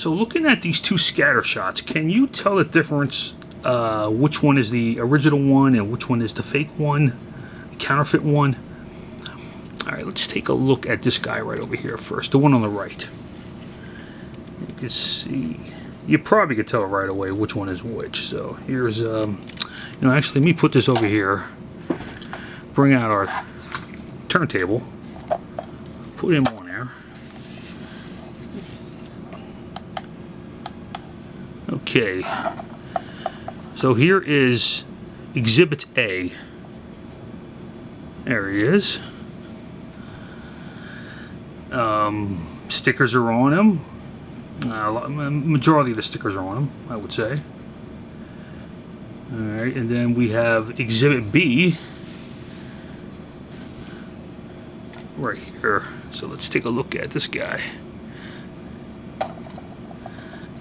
So looking at these two scatter shots, can you tell the difference? Which one is the original one and which one is the fake one, the counterfeit one? All right, let's take a look at this guy right over here first, the one on the right. You can see, you probably could tell right away which one is which. So here's, actually, let me put this over here. Bring out our turntable. Put him on there. Okay. So here is Exhibit A. There he is. Stickers are on him. Majority of the stickers are on him, I would say. Alright, and then we have Exhibit B. Right here. So let's take a look at this guy.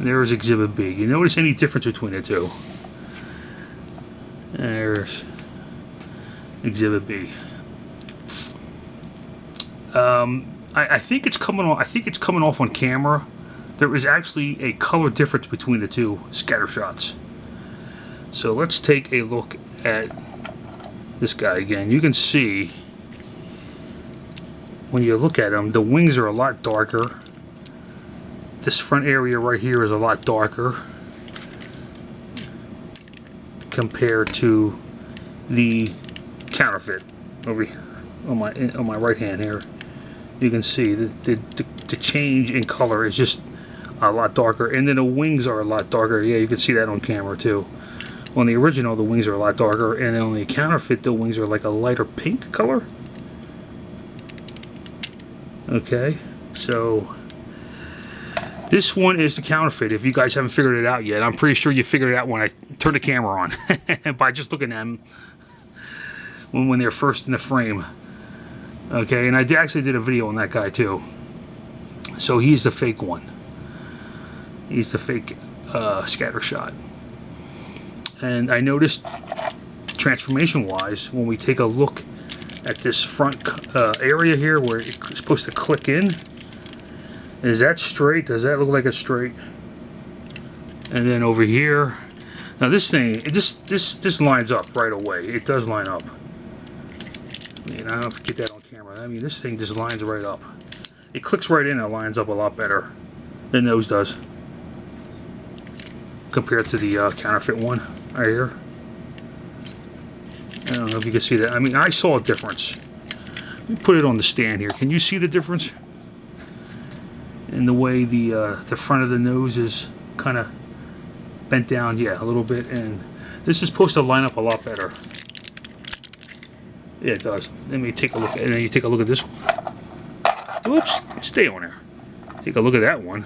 There's Exhibit B. You notice any difference between the two? There's Exhibit B. I think it's coming on. I think it's coming off on camera. There is actually a color difference between the two scatter shots. So let's take a look at this guy again. You can see when you look at him, the wings are a lot darker. This front area right here is a lot darker compared to the counterfeit over here on my right hand here. You can see the change in color is just a lot darker, and then the wings are a lot darker. Yeah, you can see that on camera too. On the original, the wings are a lot darker, and on the counterfeit, the wings are like a lighter pink color. Okay, so this one is the counterfeit. If you guys haven't figured it out yet, I'm pretty sure you figured it out when I turned the camera on by just looking at them when they're first in the frame. Okay, and I actually did a video on that guy too. So he's the fake one. He's the fake Scattershot. And I noticed, transformation-wise, when we take a look at this front area here where it's supposed to click in, is that straight? Does that look like it's straight? And then over here, now this thing, this lines up right away. It does line up. I mean, I don't know if you get that on camera. I mean, this thing just lines right up. It clicks right in and lines up a lot better than those does compared to the counterfeit one right here. I don't know if you can see that. I mean, I saw a difference. Let me put it on the stand here. Can you see the difference in the way the front of the nose is kind of bent down? Yeah, a little bit. And this is supposed to line up a lot better. Yeah, it does. Let me take a look at it. And then you take a look at this one. Oops, stay on there. Take a look at that one.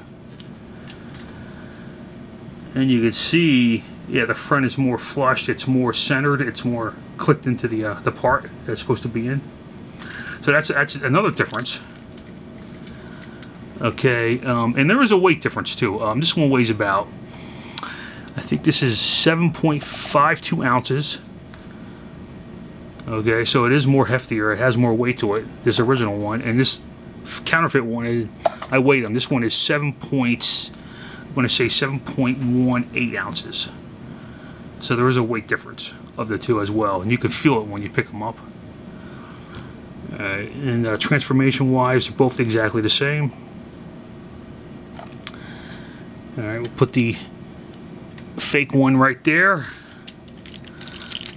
And you can see, yeah, the front is more flushed. It's more centered. It's more clicked into the part that it's supposed to be in. So that's another difference. Okay, and there is a weight difference too. This one weighs about, I think this is 7.52 ounces. Okay, so it is more heftier. It has more weight to it. This original one, and this counterfeit one, I weighed them. This one is 7.18 ounces. So there is a weight difference of the two as well, and you can feel it when you pick them up. And transformation-wise, they're both exactly the same. All right, we'll put the fake one right there.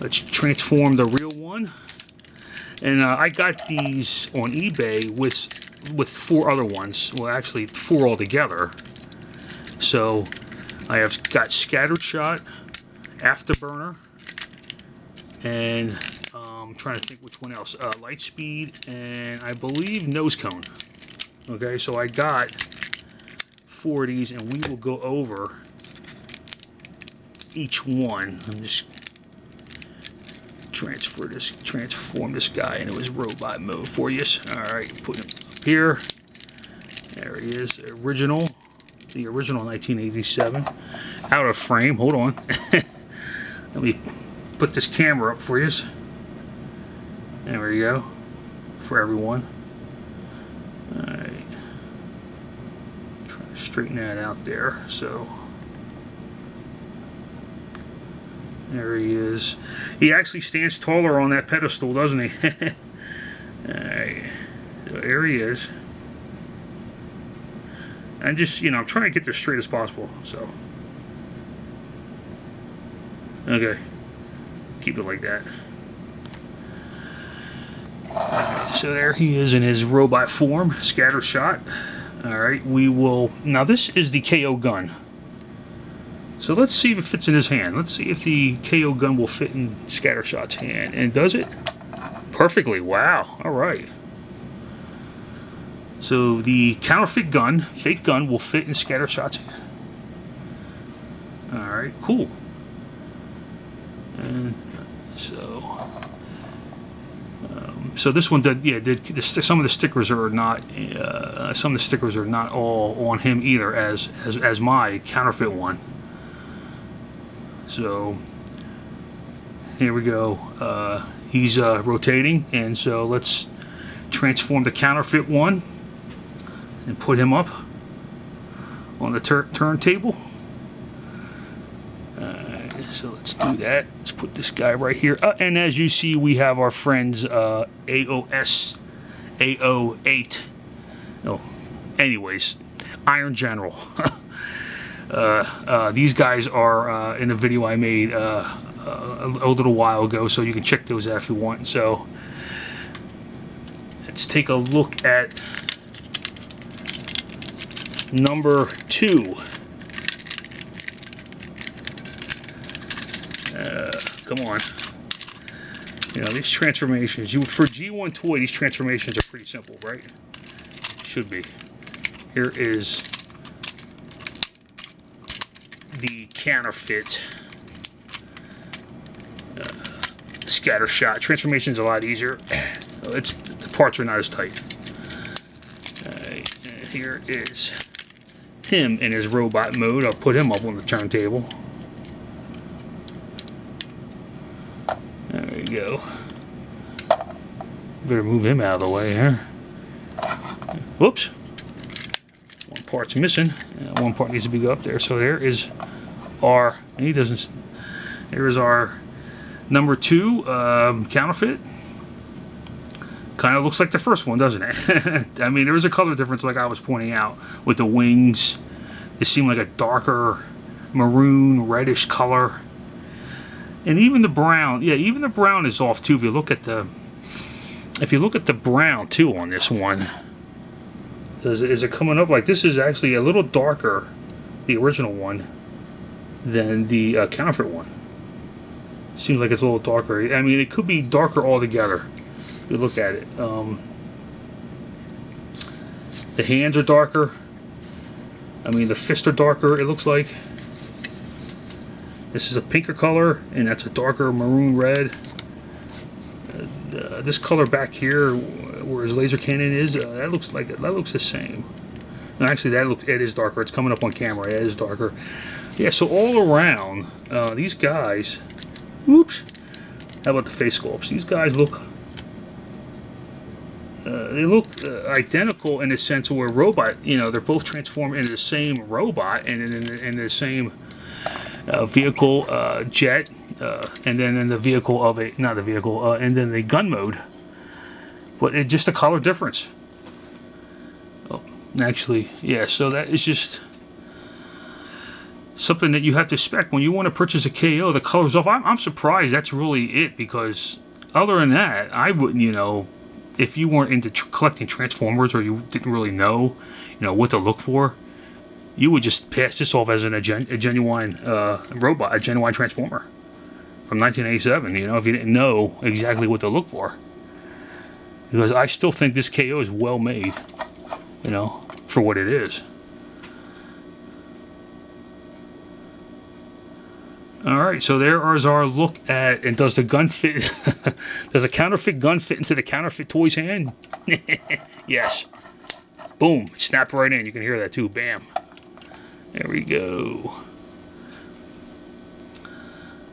Let's transform the real one. And I got these on eBay with 4 other ones. Well, actually 4 altogether. So I have got Scattershot, Afterburner, and I'm trying to think which one else. Lightspeed, and I believe Nose Cone. Okay, so I got 4 of these, and we will go over each one. I'm just transform this guy into his robot mode for you. Alright, put him up here. There he is. The original 1987. Out of frame. Hold on. Let me put this camera up for you. There we go. For everyone. Alright. Trying to straighten that out there. So there he is. He actually stands taller on that pedestal, doesn't he? Alright, so there he is. And just, you know, I'm trying to get this straight as possible, so. Okay. Keep it like that. Alright, so there he is in his robot form, Scattershot. Alright, we will... Now this is the KO gun. So let's see if it fits in his hand. Let's see if the KO gun will fit in Scattershot's hand. And does it? Perfectly. Wow. Alright. So the counterfeit gun, fake gun, will fit in Scattershot's hand. Alright, cool. And so this one did some of the stickers are not all on him either as my counterfeit one. So here we go. He's rotating, and so let's transform the counterfeit one and put him up on the turntable. So let's do that. Let's put this guy right here. And as you see, we have our friends AOS 808. Oh, anyways, Iron General. These guys are in a video I made a little while ago, so you can check those out if you want. So let's take a look at number 2. Come on. You know, these transformations, for G1 toy, these transformations are pretty simple, right? Should be. Here is the counterfeit Scattershot. Transformation is a lot easier. The parts are not as tight. And here is him in his robot mode. I'll put him up on the turntable. There we go. Better move him out of the way here. Whoops. One part's missing. One part needs to be up there. So there is our... He doesn't... There is our number 2 counterfeit. Kind of looks like the first one, doesn't it? I mean, there is a color difference like I was pointing out. With the wings. They seem like a darker maroon, reddish color. And even the brown, yeah, even the brown is off too. If you look at the brown too on this one, is it coming up like this? Is actually a little darker, the original one, than the counterfeit one. Seems like it's a little darker. I mean, it could be darker altogether. If you look at it, the hands are darker. I mean, the fists are darker. It looks like. This is a pinker color, and that's a darker maroon red. This color back here, where his laser cannon is, that looks the same. No, actually, it is darker. It's coming up on camera. It is darker. Yeah. So all around, these guys. Whoops. How about the face sculpts? These guys look. They look identical in the sense where robot. You know, they're both transformed into the same robot and in the same. Vehicle, jet, and then in the vehicle of a, not the vehicle, and then the gun mode. But it's just a color difference. Oh, actually, yeah, so that is just something that you have to spec when you want to purchase a KO. The colors off. I'm surprised that's really it, because other than that, I wouldn't, you know, if you weren't into collecting Transformers or you didn't really know, you know, what to look for, you would just pass this off as a genuine robot, a genuine Transformer from 1987, you know, if you didn't know exactly what to look for. Because I still think this KO is well made, you know, for what it is. Alright, so there is our look at, and does the gun fit, does a counterfeit gun fit into the counterfeit toy's hand? Yes. Boom, it snapped right in, you can hear that too, bam. There we go.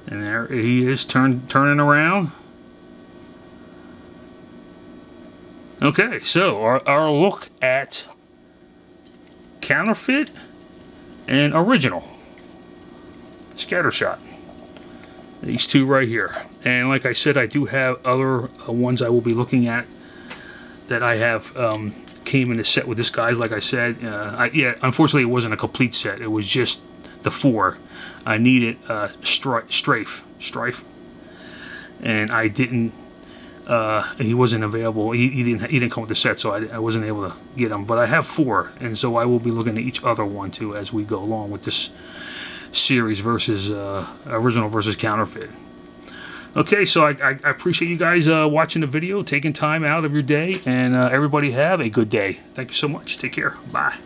And there he is turning around. Okay, so our look at counterfeit and original Scattershot. These two right here. And like I said, I do have other ones I will be looking at that I have came in a set with this guy. Like I said, yeah, unfortunately it wasn't a complete set. It was just the 4. I needed Strife, and I didn't. He wasn't available. He didn't come with the set, so I wasn't able to get him. But I have 4, and so I will be looking at each other one too as we go along with this series versus original versus counterfeit. Okay, so I appreciate you guys watching the video, taking time out of your day, and everybody have a good day. Thank you so much. Take care. Bye.